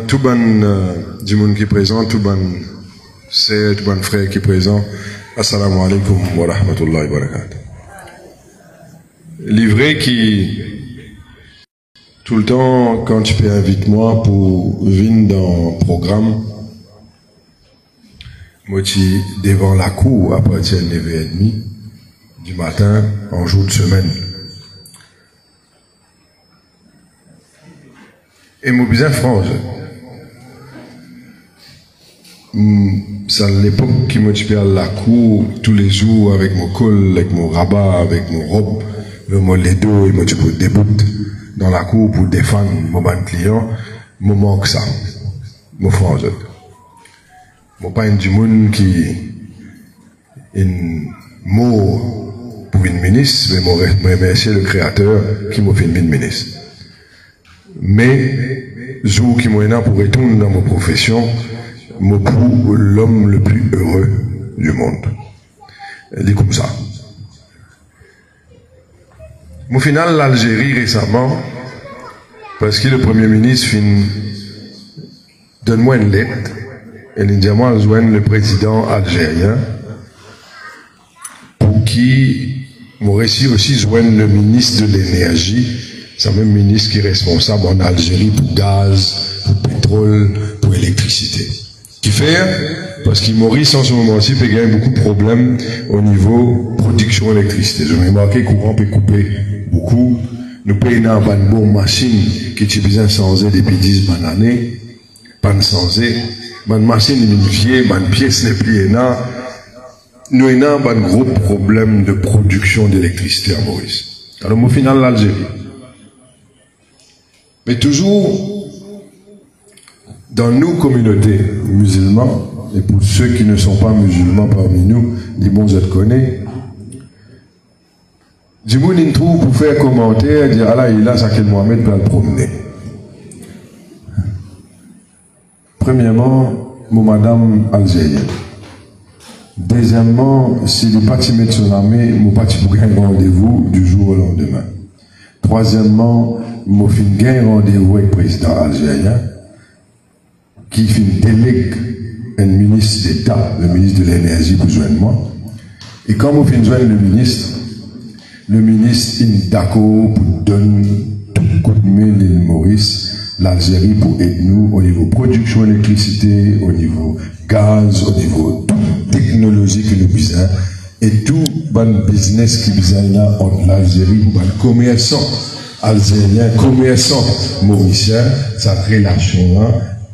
Tout bon du monde qui est présent, tout bon c'est tout bon frère qui est présent. Assalamu alaikum wa rahmatullahi wa barakatuh. Livré qui tout le temps quand tu peux inviter moi pour venir dans le programme, moi je devant la cour à partir de 9h30 du matin en jour de semaine. Et moi bien franc, c'est l'époque qui m'occupait à la cour tous les jours avec mon col, avec mon rabat, avec mon robe, mon ledo et moi tu peux débuter dans la cour pour défendre mon ban client, me manque ça, mon franc. Moi pas un du monde qui une mot pour une ministre, mais moi remercier le créateur qui m'a fait une ministre. Mais jour qui m'a pour retourner dans ma profession, moi pour l'homme le plus heureux du monde. Elle dit comme ça. Au final, l'Algérie récemment, parce que le Premier ministre donne-moi une lettre, et il dit moi joindre le président algérien, pour qui m'a réussi aussi joindre le ministre de l'énergie, c'est le même ministre qui est responsable en Algérie pour gaz, pour pétrole, pour électricité. Qui fait, parce que Maurice en ce moment-ci peut gagner beaucoup de problèmes au niveau production d'électricité. Je me remarqué que le courant peut couper beaucoup. Nous payons une bonne machine qui est besoin sans depuis 10 années, pas sans une machine unifiée, une pièce n'est plus là. Nous avons un gros problème de production d'électricité à Maurice. Alors au final l'Algérie. Mais toujours dans nos communautés musulmanes, et pour ceux qui ne sont pas musulmans parmi nous, les bons je connais, du monde il trouve pour faire commentaire, dire ah là il a ça que Mohamed va le promener. Premièrement, mon madame algérienne. Deuxièmement, si les partis mettent son armée, mon parti pour gagner un rendez-vous du jour au lendemain. Troisièmement, mon fin gagne rendez-vous avec le président algérien qui fin délègue un ministre d'État, le ministre de l'énergie pour joindre moi. Et quand mon fin joindre le ministre est d'accord pour donner tout coup de main l'île Maurice, l'Algérie pour aider nous au niveau production d'électricité, au niveau gaz, au niveau toute technologie que nous besoin et tout bon business qui besoin là entre l'Algérie pour les commerçants algériens, commerçants mauriciens, cette relation-là,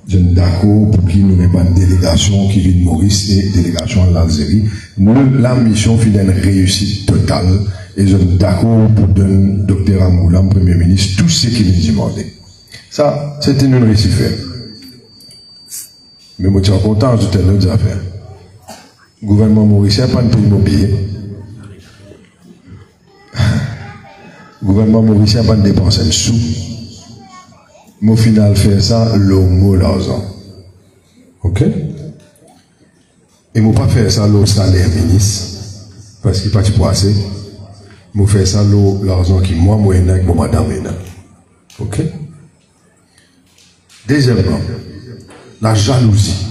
je suis d'accord pour qu'il nous ait une délégation qui vient de Maurice et délégation de l'Algérie. Nous, la mission fait une réussite totale et je suis d'accord pour donner Dr Amoulam, Premier ministre, tout ce qu'il nous demandait. Ça, c'était une réussite. Mais moi, je suis content de toutes les autres affaires. Le gouvernement mauricien n'a pas de pays immobilier. Le gouvernement mauricien n'a pas de dépenses en sous. Mais au final, faire ça, l'homme l'argent. Ok? Et moi, pas faire ça, l'eau salaire ministre. Parce qu'il n'y a pas de poisson. Moi, faire ça, l'argent qui, moi, avec mon madame, ok? Deuxièmement, la jalousie.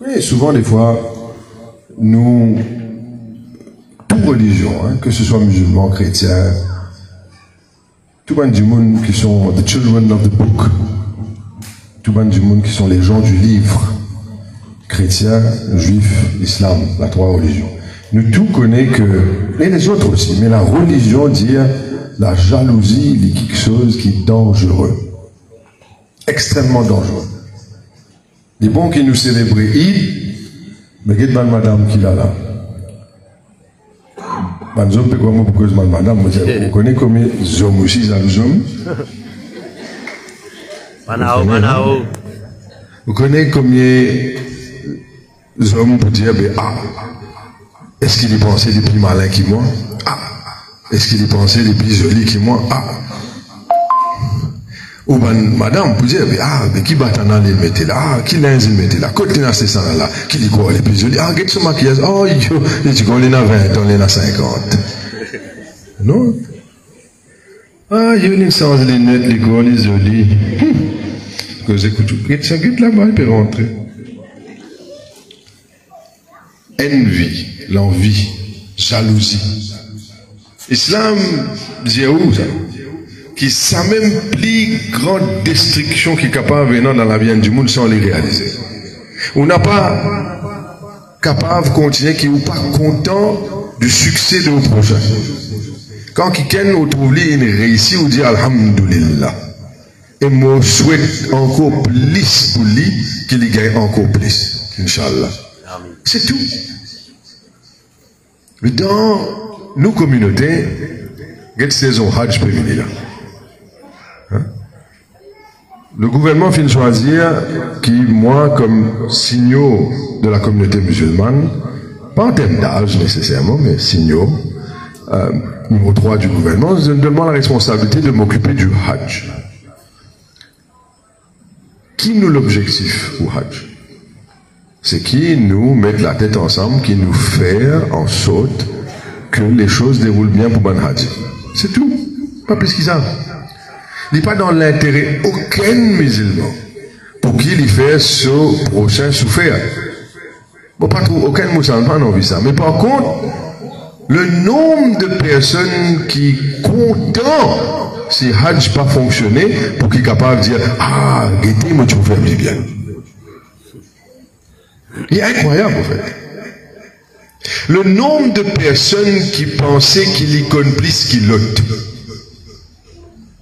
Oui, souvent, des fois, nous, toute religion, hein, que ce soit musulman, chrétien, tout le monde du monde qui sont the children of the book, tout le monde du monde qui sont les gens du livre, chrétien, juif, islam, la trois religions. Nous tous connaissons que, et les autres aussi, mais la religion dit la jalousie est quelque chose qui est dangereux, extrêmement dangereux. Les bons qui nous célèbrent, mais qu'est-ce que madame qui l'a là? Madame, pourquoi madame, vous connaissez combien d'hommes aussi, d'hommes? Manao. Vous connaissez combien d'hommes pour dire, est-ce qu'il est pensé des plus malins que moi? Est-ce qu'il est pensé des plus jolis que moi? Ou ben, madame, vous dire, mais qui bat dans les mettez là, qui l'inz il mettez là, côté dans ces salles là, qui dit quoi, les plus jolis, regarde ce maquillage, oh, il dit qu'on est à 20, on est à 50. Non? Il y a une séance de lunettes, les gars, les jolis. Que vous écoutez, ça guette là-bas, il peut rentrer. Envie, l'envie, jalousie. Islam, dit où ça? Qui ça même plus grande destruction qui est capable de venir dans la vie du monde sans les réaliser. On n'a pas capable de continuer qui n'est pas content du succès de vos prochains. Quand quelqu'un vous trouve une réussite, vous dit Alhamdulillah. Et moi, je souhaite encore plus pour lui qu'il gagne encore plus. Inch'Allah. C'est tout. Mais dans nos communautés, il y a une saison Hajj peut venir là. Hein? Le gouvernement finit choisir qui, moi, comme signaux de la communauté musulmane, pas en termes d'âge nécessairement, mais signaux, numéro 3 du gouvernement, je me demande la responsabilité de m'occuper du Hajj. Qui nous l'objectif au Hajj? C'est qui nous mettre la tête ensemble, qui nous fait en sorte que les choses déroulent bien pour Ben Hajj. C'est tout. Pas plus que ça. Il n'est pas dans l'intérêt aucun musulman pour qu'il y fait ce prochain souffert. Bon, pas trop, aucun musulman n'a envie ça. Mais par contre, le nombre de personnes qui content si Hajj pas fonctionné pour qu'il soit capable de dire guettez, moi tu veux faire bien. Il est incroyable en fait. Le nombre de personnes qui pensaient qu'il y connaît plus qu'il l'autre.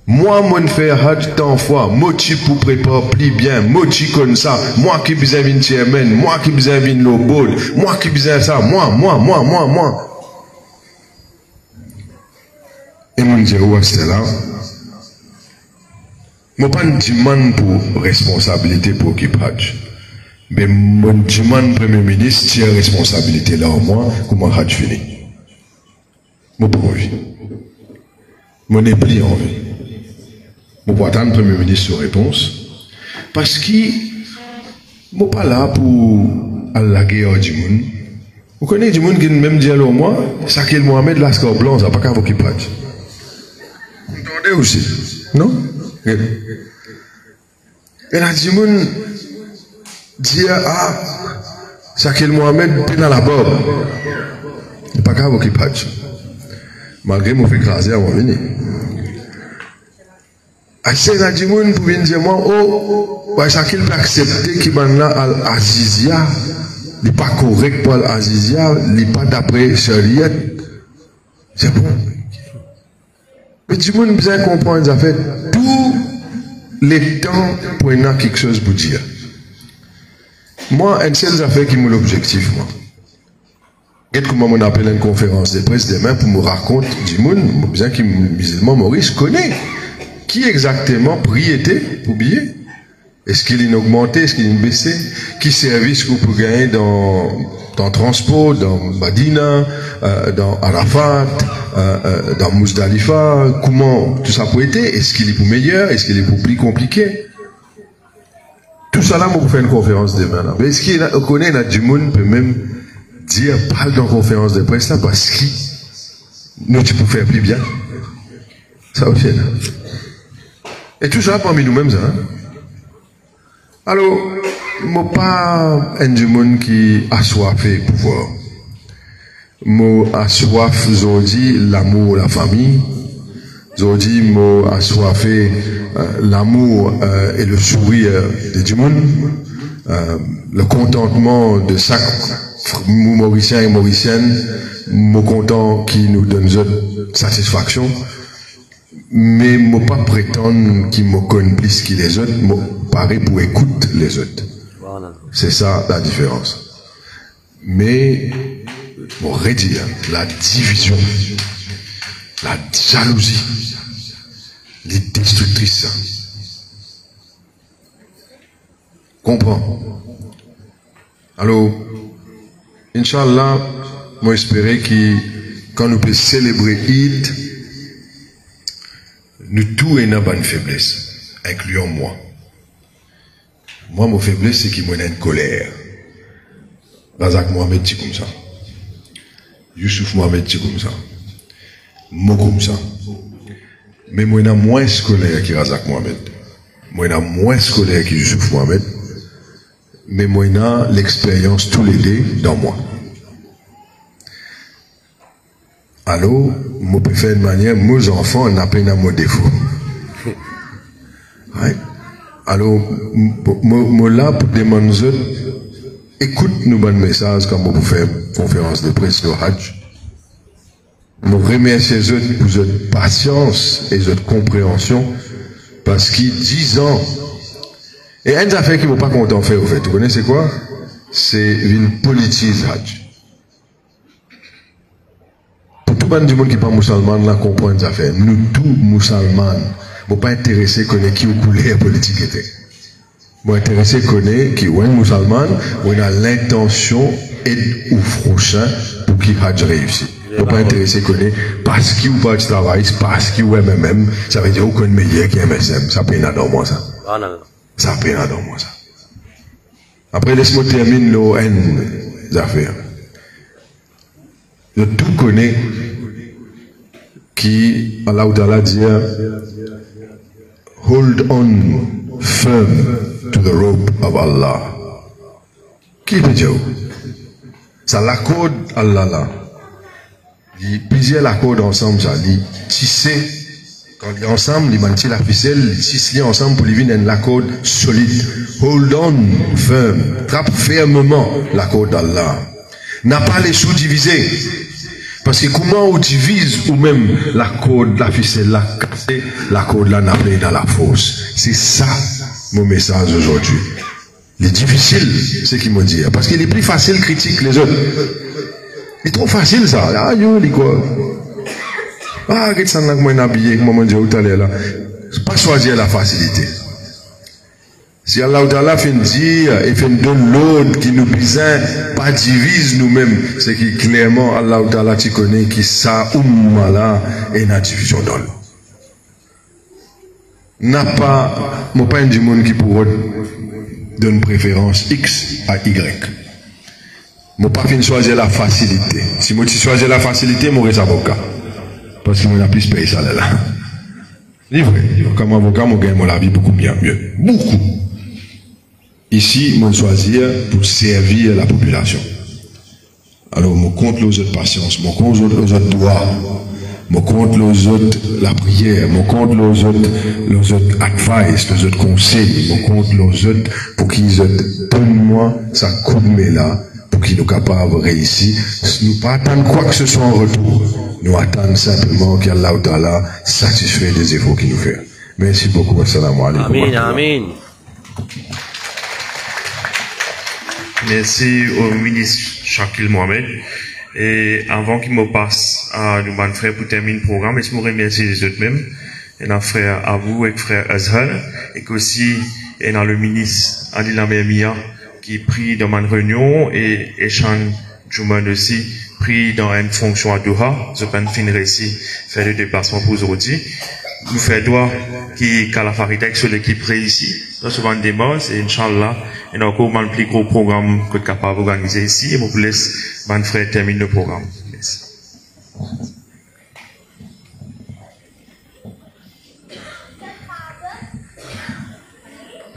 Moi, mon faire Hajj tant fois, moi tu pour préparer plus bien, moi tu connais ça, moi qui besoin d'une chairman, moi qui besoin d'une low ball, moi qui besoin ça, moi. Et mon Dieu, où est-ce là? Moi pas une demande pour responsabilité pour occuper Hajj. Mais mon demande Premier ministre tient responsabilité là au moins, comment Hajj fini. Moi pas envie. Moi n'ai plus envie. Moi pas attendre Premier ministre sur réponse. Parce que moi pas là pour aller la guerre du monde. Vous connaissez du monde qui même dit au moins, ça qu'il Mohamed Lascar Blanc, ça n'a pas qu'à vous occuper Hajj. Vous entendez aussi? Non? Et là, du monde dit ça qu'il Mohamed est dans la barbe. Il n'y a pas qu'à vous occuper Hajj. Malgré mon fait écraser avant de venir. C'est là du monde pour venir dire moi, ça qu'il peut accepter qu'il m'a là Al-Azizia. Il n'est pas correct pour Al-Azizia, il n'est pas d'après Shariat. C'est bon. Mais du monde besoin comprendre, ça fait tous les temps pour y avoir quelque chose pour dire. Moi, une seule affaire qui m'a l'objectif, moi. Et comment on appelle une conférence de presse demain pour me raconter du monde, besoin que musulman Maurice connaît. Qui exactement priétait pour billet? Est-ce qu'il est augmenté? Est-ce qu'il est baissé? Qui service qu'on peut gagner dans transport, dans Madina, dans Arafat, dans Muzdalifa? Comment tout ça peut être? Est-ce qu'il est pour meilleur? Est-ce qu'il est pour plus compliqué? Tout ça là, on peut faire une conférence demain. Là. Mais est-ce qu'il connaît là, du monde peut même dire, parle dans la conférence de presse là, parce que nous, tu peux faire plus bien. Ça aussi là. Et tout ça parmi nous-mêmes, hein? Alors, moi pas un du monde qui a soifé pouvoir. Moi a soif, dit l'amour, la famille. Dit moi a soifé l'amour et le sourire de du monde. Le contentement de chaque Mauricien et Mauricienne. Moi content qui nous donne une satisfaction. Mais je ne pas prétendre qu'il me connaît plus que les autres, je pareil pour écouter les autres. Voilà. C'est ça la différence. Mais, bon, redire, la division, la jalousie, les destructrices. Comprends? Alors, Inch'Allah, moi j'espère que quand nous pouvons célébrer Eid, nous tous avons une bonne faiblesse. incluant moi. Moi, mon faiblesse, c'est qu'il m'en a une colère. Razak Mohamed, c'est comme ça. Youssouf Mohamed, c'est comme ça. Moi, comme ça. Mais moi, j'ai moins scolaire que Razak Mohamed. Moi, j'ai moins scolaire que Youssouf Mohamed. Mais moi, j'ai l'expérience tous les deux dans moi. Alors, je peux faire de manière, mes enfants n'ont pas mon défaut. Ouais. Alors, moi là pour demander, écoute nous bon message quand vous faire conférence de presse au Hajj. Je remercie les autres pour votre patience et votre compréhension, parce qu'ils 10 ans, et une affaire qu'ils ne vont pas content faire, au fait. Vous connaissez quoi? C'est une politique Hajj. Pour tout le monde qui n'est pas musulman, là, comprend une affaire. Nous, tous musulmans, ne pas intéressé connaître qui ou couleur politique était. Moi intéressé connaître qui ou un musulman, on a l'intention et ou prochain pour qu'il Hajj réussi. Ne pas intéressé connaître parce qu'il ou pas de travail, parce qu'il ou MMM, ça veut dire aucun meilleur qui MSM. Ça peine dans moi ça. Ça peine dans moi ça. Après laisse-moi terminer nos affaires. Je tout connais qui Allah Ta'ala dit hold on firm to the rope of Allah. Qui peut dire? Ça l'accorde Allah là. Il plusieurs l'accord ensemble, ça. Il tisser, quand il est ensemble, il maintient la ficelle, il tisse ensemble pour lui venir un accord solide. Hold on firm. Trappe fermement l'accord d'Allah. N'a pas les sous-divisés. Parce que comment on divise ou même la corde, la ficelle, la corde là n'a pas dans la fosse. C'est ça mon message aujourd'hui. Les difficiles, c'est qu'ils m'ont dit. Parce qu'il est plus facile critique les autres. C'est trop facile ça. Ah yo, dit quoi? Ah, qu'est-ce que ça m'a habillé, comment on dit tout à l'heure là. Pas choisir la facilité. Si Allah Ta'ala fait dire et fait donner l'autre qui nous besoin, pas divise nous-mêmes, c'est que clairement Allah Ta'ala tu connais qui ça umma là et la division dans l'eau. N'a pas, moi pas un du monde qui pourrait donner préférence X à Y. Moi pas fin choisir la facilité. Si moi tu choisis la facilité, moi reste avocat. Parce que moi n'a plus payé ça là. Livré. Comme avocat, moi gagne la vie beaucoup mieux. Beaucoup. Ici, moi choisir pour servir la population. Alors, moi compte les autres patience, moi compte les autres droits, moi compte les autres la prière, moi compte les autres advice, les autres conseils, moi compte les autres pour qu'ils donnent-moi ça coup de main là, pour qu'ils soient capables de réussir. Nous pas attendre quoi que ce soit en retour. Nous attendons simplement qu'Allah Ta'ala satisfait des efforts qu'il nous fait. Merci beaucoup. Assalamu alaikum. Amin, amin. Merci au ministre Shakil Mohamed. Et avant qu'il me passe à nous, mon frère, pour terminer le programme, je vous remercie les autres mêmes. Et notre frère Abou et frère Azhar. Et qu'aussi, et dans le ministre Adila Mia qui prie dans ma réunion et Echan Jouman aussi pris dans une fonction à Doha. Je peux finir ici, faire le déplacement pour aujourd'hui. Nous faisons droit qui Kalafaridek sur l'équipe ici. Nous souvent des bases et Inch'Allah, et encore un plus gros programme que capable d'organiser ici. Et vous laisse mon frère terminer le programme. Merci.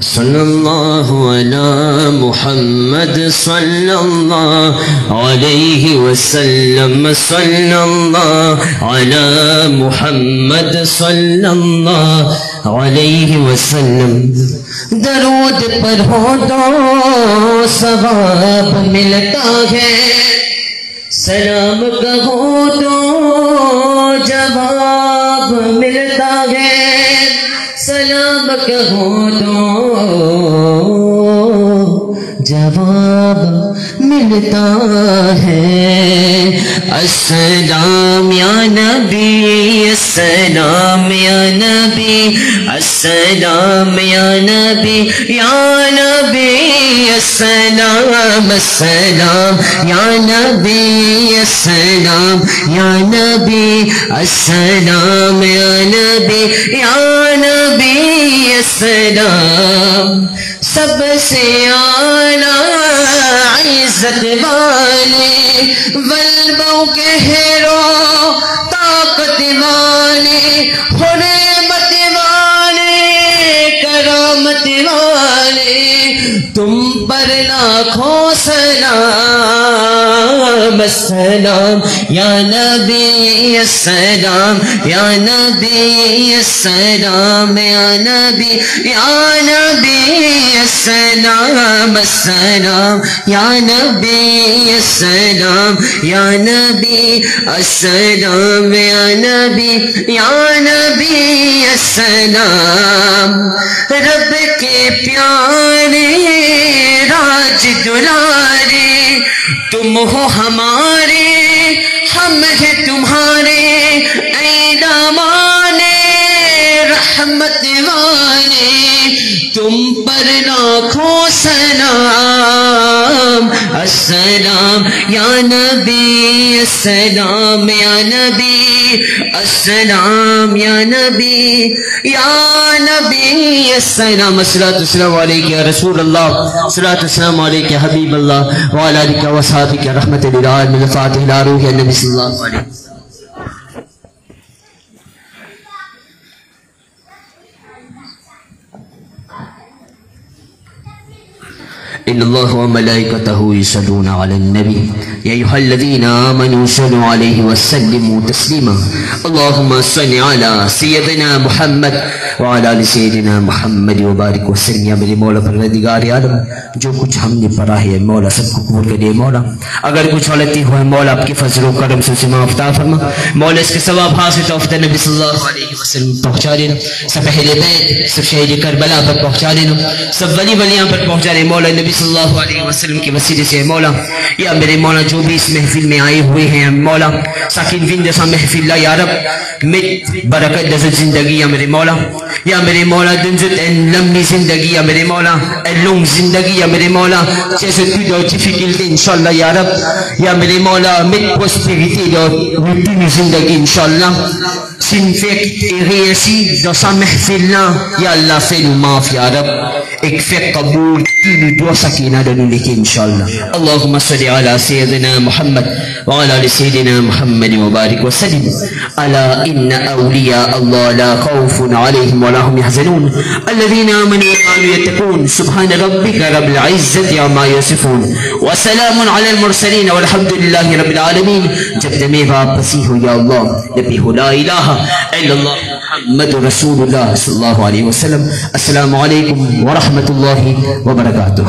صلى الله على محمد صلى الله عليه وسلم صلى الله على محمد صلى الله عليه وسلم درود पढ़ो तो सवाब मिलता है सलाम कहो तो जवाब मिलता है सलाम कहो तो जवाब मिलता है السلام یا نبی السلام یا نبی السلام یا نبی یا نبی السلام السلام یا نبی السلام یا نبی السلام یا نبی یا نبی السلام سب سے اعلیٰ عزت والے ولبوں کے ہیرو طاقت والے حرمت والے کرامت والے تم پر لاکھوں سلام السلام یا نبی السلام یا نبی السلام یا نبی یا نبی السلام السلام یا نبی السلام یا نبی السلام یا نبی یا نبی السلام رب کے پیارے راج دلارے تم ہو ہمارے ہم ہیں تمہارے اے دامان رحمت والے تم پر لاکھوں سلام السلام یا نبی السلام یا نبی السلام یا نبی یا نبی السلام الصلاۃ والسلام علیک یا رسول اللہ الصلاۃ والسلام علیک یا حبیب اللہ وعلی آلک و صحبک رحمت للعالمین الفاتح الی روح النبی صلی اللہ علیہ وسلم. إن الله وملائكته يصلون على النبي يا أيها الذين آمنوا صلوا عليه وسلموا تسليما اللهم صل على سيدنا محمد وعلى آل سيدنا محمد وبارك وسلم. یا میرے مولا پروردگار عالم جو کچھ ہم نے پڑھا ہے مولا سب کو قبول کر دے مولا. اگر کچھ غلطی ہوئے مولا آپ کے فضل و کرم سے معاف فرما مولا. اس کے ثواب حاصل توفیق نبی صلی اللہ علیہ وسلم پہنچا دینا. سب اہل بیت سب شہید کربلا پر پہنچا دینا. سب ولی ولیاں پر پہنچا دے مولا. نبی صلی اللہ علیہ وسلم کے وسیلے سے مولا یا میرے مولا جو بھی اس محفل میں آئے ہوئے ہیں مولا ساکن وین جیسا محفل لا یا رب مت برکت دزت زندگی یا میرے مولا. یا میرے مولا دنزت لمبی زندگی یا میرے مولا لونگ زندگی یا میرے مولا جیسے پیڈو ڈیفیکلٹی انشاءاللہ یا رب. یا میرے مولا مت پروسپیریٹی دو روٹین زندگی انشاءاللہ سنفیک ایسی دوسا محفلنا یا اللہ فیلو معاف یا رب. ایک فیق قبول تینو دو سکینہ دنو لکھیں انشاءاللہ. اللہم صلی علی سیدنا محمد وعلى آل سيدنا محمد وبارك وسلم. ألا إن أولياء الله لا خوف عليهم ولا هم يحزنون الذين آمنوا وكانوا يتقون. سبحان ربك رب العزة عما يصفون وسلام على المرسلين والحمد لله رب العالمين. جب تمہیں واپسی ہو یا اللہ نبی ہو لا الہ الا اللہ محمد رسول اللہ صلی اللہ علیہ وسلم. السلام علیکم ورحمۃ اللہ وبرکاتہ.